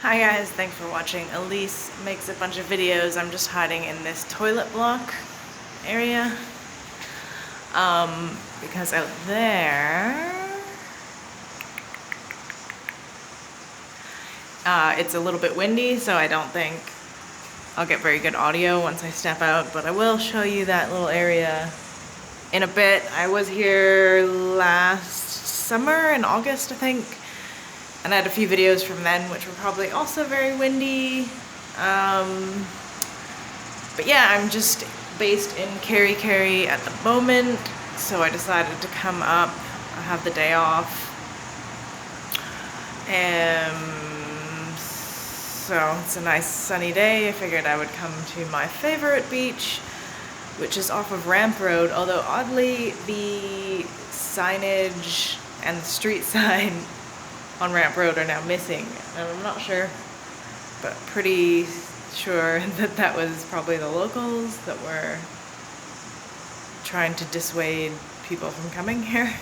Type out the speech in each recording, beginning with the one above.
Hi guys, thanks for watching. Elise makes a bunch of videos. I'm just hiding in this toilet block area. Because out there, it's a little bit windy, so I don't think I'll get very good audio once I step out, but I will show you that little area in a bit. I was here last summer in August, I think. And I had a few videos from then, which were probably also very windy. But yeah, I'm just based in Tokerau at the moment, so I decided to come up. I have the day off. So it's a nice sunny day. I figured I would come to my favorite beach, which is off of Ramp Road, although oddly the signage and the street sign on Ramp Road are now missing. And I'm not sure, but pretty sure that was probably the locals that were trying to dissuade people from coming here.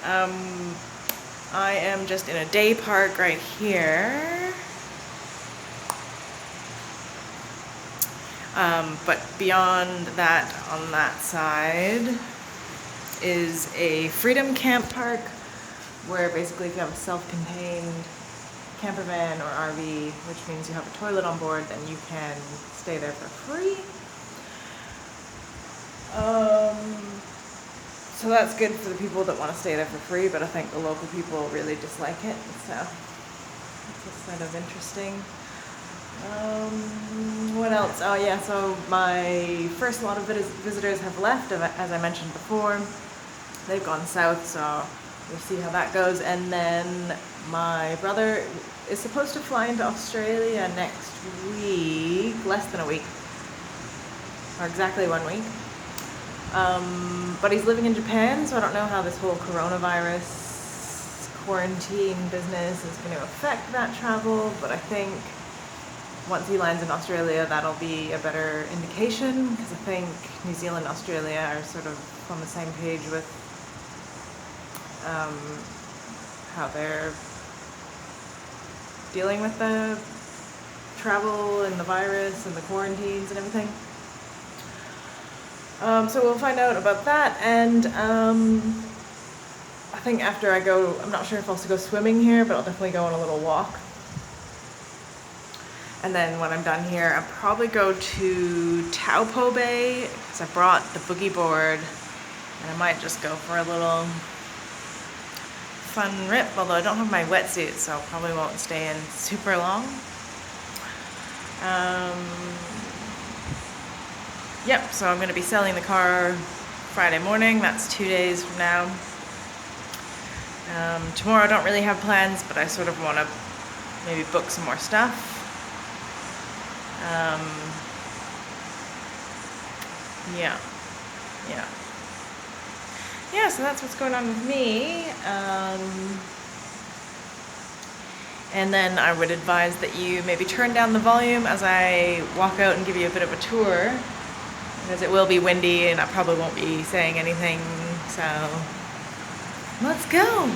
I am just in a day park right here. But beyond that, on that side, is a Freedom Camp Park, where basically if you have a self-contained camper van or RV, which means you have a toilet on board, then you can stay there for free. So that's good for the people that want to stay there for free, but I think the local people really dislike it, so it's kind of interesting. What else? Oh yeah, so my first lot of visitors have left, as I mentioned before. They've gone south, so we'll see how that goes. And then my brother is supposed to fly into Australia next week, less than a week, or exactly 1 week. But he's living in Japan, so I don't know how this whole coronavirus quarantine business is going to affect that travel, but I think once he lands in Australia, that'll be a better indication, because I think New Zealand and Australia are sort of on the same page with how they're dealing with the travel and the virus and the quarantines and everything. So we'll find out about that, and I think after I go, I'm not sure if I'll also go swimming here, but I'll definitely go on a little walk. And then when I'm done here, I'll probably go to Taupo Bay, because I brought the boogie board, and I might just go for a little fun rip, although I don't have my wetsuit, so probably won't stay in super long. Yep, so I'm going to be selling the car Friday morning. That's 2 days from now. Tomorrow I don't really have plans, but I sort of want to maybe book some more stuff. Yeah, so that's what's going on with me. And then I would advise that you maybe turn down the volume as I walk out and give you a bit of a tour, because it will be windy and I probably won't be saying anything, so let's go!